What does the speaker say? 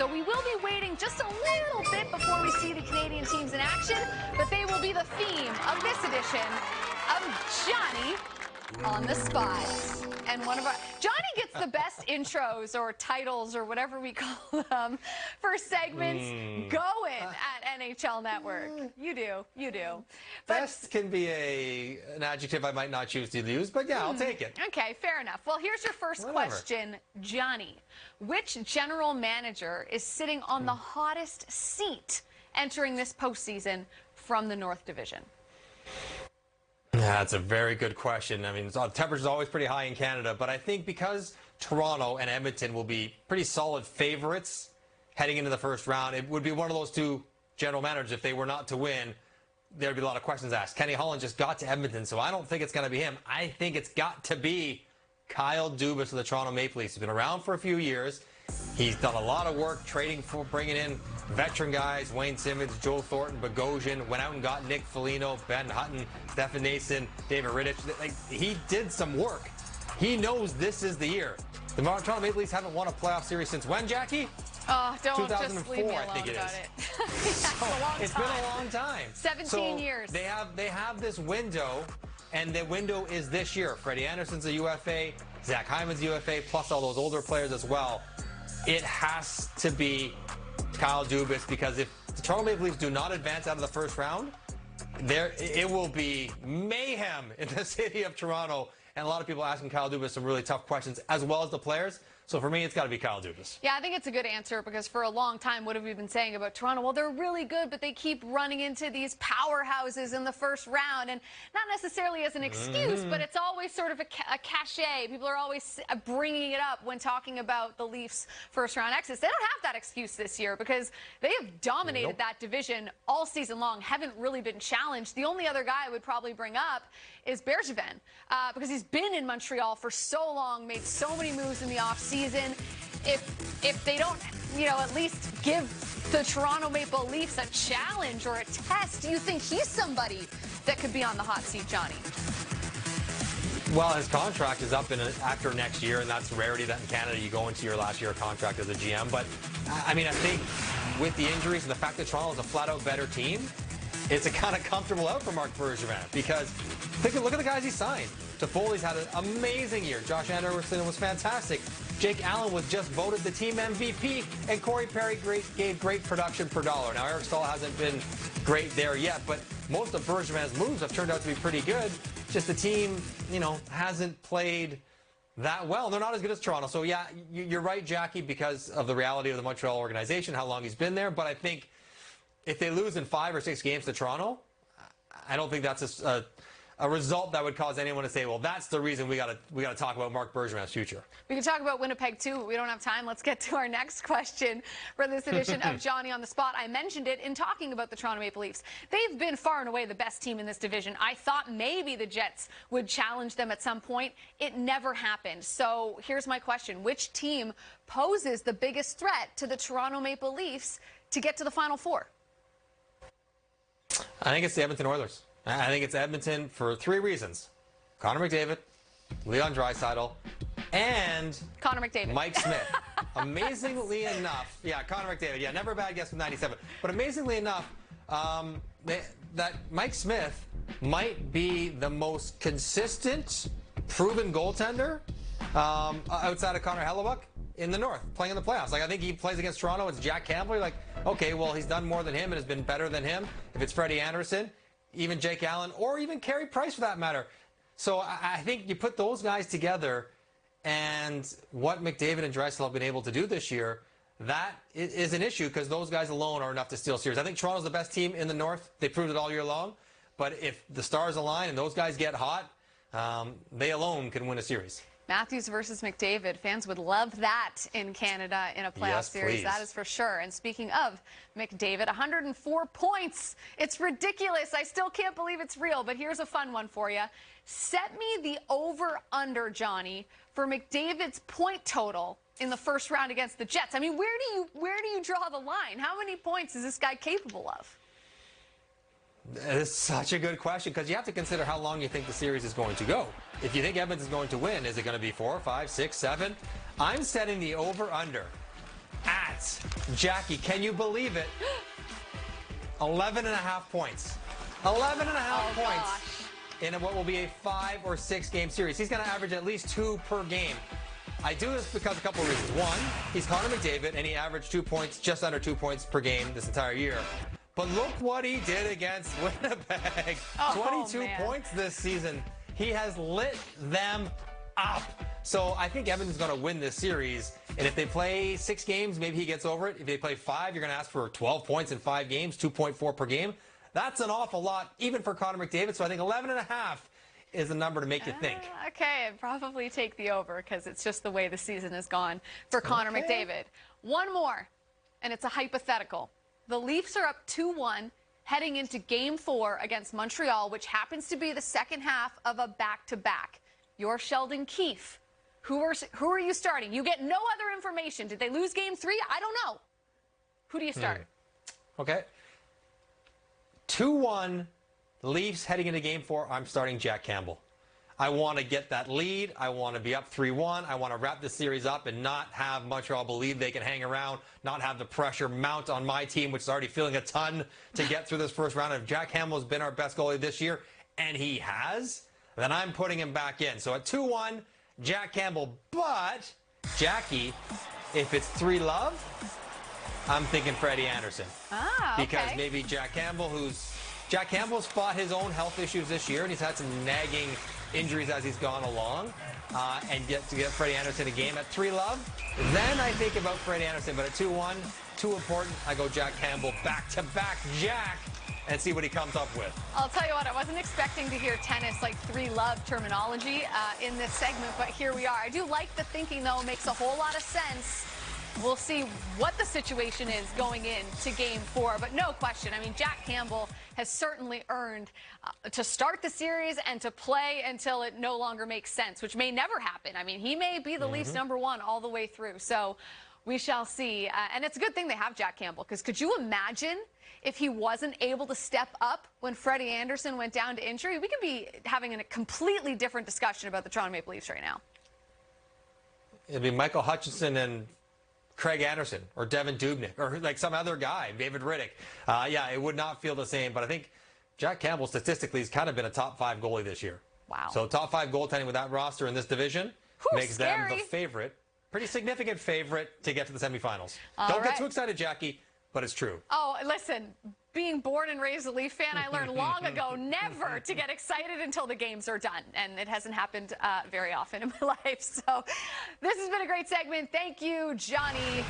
So we will be waiting just a little bit before we see the Canadian teams in action, but they will be the theme of this edition of Johnny on the Spot. And Johnny gets the best intros or titles or whatever we call them for segments going at NHL Network. You do. But best can be an adjective I might not choose to use, but yeah, I'll take it. Okay, fair enough. Well, here's your first question, Johnny. Which general manager is sitting on the hottest seat entering this postseason from the North Division? That's a very good question. I mean, the temperature's always pretty high in Canada, but I think because Toronto and Edmonton will be pretty solid favorites heading into the first round, it would be one of those two general managers. If they were not to win, there'd be a lot of questions asked. Kenny Holland just got to Edmonton, so I don't think it's going to be him. I think it's got to be Kyle Dubas of the Toronto Maple Leafs. He's been around for a few years. He's done a lot of work bringing in veteran guys, Wayne Simmons, Joe Thornton, Bogosian, went out and got Nick Foligno, Ben Hutton, Stefan Nason, David Rittich. Like, he did some work. He knows this is the year. The Toronto Maple Leafs haven't won a playoff series since when, Jackie? Oh, don't 2004, just leave me alone I think it about is. it. It's Been a long time. 17 years. They have this window, and the window is this year. Freddie Anderson's a UFA, Zach Hyman's UFA, plus all those older players as well. It has to be Kyle Dubas, because if the Toronto Maple Leafs do not advance out of the first round, it will be mayhem in the city of Toronto. And a lot of people asking Kyle Dubas some really tough questions, as well as the players. So for me, it's got to be Kyle Dubas. Yeah, I think it's a good answer, because for a long time, what have we been saying about Toronto? Well, they're really good, but they keep running into these powerhouses in the first round. And not necessarily as an excuse, but it's always sort of a cachet. People are always bringing it up when talking about the Leafs' first-round exits. They don't have that excuse this year, because they have dominated that division all season long, haven't really been challenged. The only other guy I would probably bring up is Bergevin, because he's been in Montreal for so long, made so many moves in the offseason. If they don't, at least give the Toronto Maple Leafs a challenge or a test, do you think he's somebody that could be on the hot seat, Johnny? Well, his contract is up after next year, and that's a rarity that in Canada you go into your last year of contract as a GM. But, I mean, I think with the injuries and the fact that Toronto is a flat-out better team, it's a kind of comfortable out for Marc Bergevin, because look at the guys he signed. Toffoli's had an amazing year. Josh Anderson was fantastic. Jake Allen was just voted the team MVP, and Corey Perry gave great production per dollar. Now, Eric Staal hasn't been great there yet, but most of Bergevin's moves have turned out to be pretty good. Just the team, hasn't played that well. They're not as good as Toronto. So, yeah, you're right, Jackie, because of the reality of the Montreal organization, how long he's been there. But I think if they lose in 5 or 6 games to Toronto, I don't think that's a result that would cause anyone to say, well, that's the reason we got to talk about Marc Bergevin's future. We can talk about Winnipeg, too, but we don't have time. Let's get to our next question for this edition of Johnny on the Spot. I mentioned it in talking about the Toronto Maple Leafs. They've been far and away the best team in this division. I thought maybe the Jets would challenge them at some point. It never happened. So here's my question. Which team poses the biggest threat to the Toronto Maple Leafs to get to the Final Four? I think it's the Edmonton Oilers. I think it's Edmonton for 3 reasons. Connor McDavid, Leon Draisaitl, and Connor McDavid. Mike Smith. Amazingly enough, Connor McDavid. Yeah, never a bad guess with 97. But amazingly enough, that Mike Smith might be the most consistent, proven goaltender outside of Connor Hellebuck in the North, playing in the playoffs. Like, I think he plays against Toronto. It's Jack Campbell. You're like, okay, well, he's done more than him and has been better than him. If it's Freddie Anderson, even Jake Allen, or even Carey Price for that matter. So I think you put those guys together, and what McDavid and Draisaitl have been able to do this year, that is an issue, because those guys alone are enough to steal series. I think Toronto's the best team in the North. They proved it all year long. But if the stars align and those guys get hot, they alone can win a series. Matthews versus McDavid. Fans would love that in Canada in a playoff series. Please. That is for sure. And speaking of McDavid, 104 points. It's ridiculous. I still can't believe it's real, but here's a fun one for you. Set me the over-under, Johnny, for McDavid's point total in the first round against the Jets. I mean, where do you draw the line? How many points is this guy capable of? It's such a good question, because you have to consider how long you think the series is going to go. If you think Edmonton's going to win, is it going to be 4, 5, 6, 7? I'm setting the over-under at But, Jackie, can you believe it? 11.5 points. 11.5 points in what will be a 5 or 6 game series. He's going to average at least 2 per game. I do this because of a couple of reasons. One, he's Connor McDavid, and he averaged 2 points, just under 2 points per game this entire year. But look what he did against Winnipeg. 22 points this season. He has lit them up. So I think Edmonton's going to win this series. And if they play 6 games, maybe he gets over it. If they play 5, you're going to ask for 12 points in 5 games, 2.4 per game. That's an awful lot, even for Connor McDavid. So I think 11.5 is a number to make you think. Okay, I'd probably take the over because it's just the way the season has gone for Connor McDavid. One more, and it's a hypothetical. The Leafs are up 2-1 heading into Game 4 against Montreal, which happens to be the second half of a back-to-back. You're Sheldon Keefe. Who are you starting? You get no other information. Did they lose Game 3? I don't know. Who do you start? Okay. 2-1 Leafs heading into Game 4. I'm starting Jack Campbell. I want to get that lead. I want to be up 3-1. I want to wrap this series up and not have Montreal believe they can hang around, not have the pressure mount on my team, which is already feeling a ton to get through this first round. If Jack Campbell has been our best goalie this year, and he has, then I'm putting him back in. So at 2-1, Jack Campbell. But, Jackie, if it's 3-love, I'm thinking Freddie Anderson. Because maybe Jack Campbell's fought his own health issues this year, and he's had some nagging injuries as he's gone along. And to get Freddie Anderson a game at 3-love, then I think about Freddie Anderson. But at 2-1, too important, I go Jack Campbell, back-to-back Jack, and see what he comes up with. I'll tell you what, I wasn't expecting to hear tennis like 3-love terminology in this segment, but here we are. I do like the thinking, though. It makes a whole lot of sense. We'll see what the situation is going into Game 4, but no question. I mean, Jack Campbell has certainly earned to start the series and to play until it no longer makes sense, which may never happen. I mean, he may be the Leafs #1 all the way through, so we shall see. And it's a good thing they have Jack Campbell, because could you imagine if he wasn't able to step up when Freddie Anderson went down to injury? We could be having a completely different discussion about the Toronto Maple Leafs right now. It'd be Michael Hutchinson and Craig Anderson or Devin Dubnyk or like some other guy, David Riddick. Yeah, it would not feel the same. But I think Jack Campbell statistically has kind of been a top 5 goalie this year. Wow. So top 5 goaltending with that roster in this division makes them the favorite, pretty significant favorite to get to the semifinals. Don't get too excited, Jackie, but it's true. Oh, listen, being born and raised a Leaf fan, I learned long ago never to get excited until the games are done. And it hasn't happened very often in my life. So this has been a great segment. Thank you, Johnny.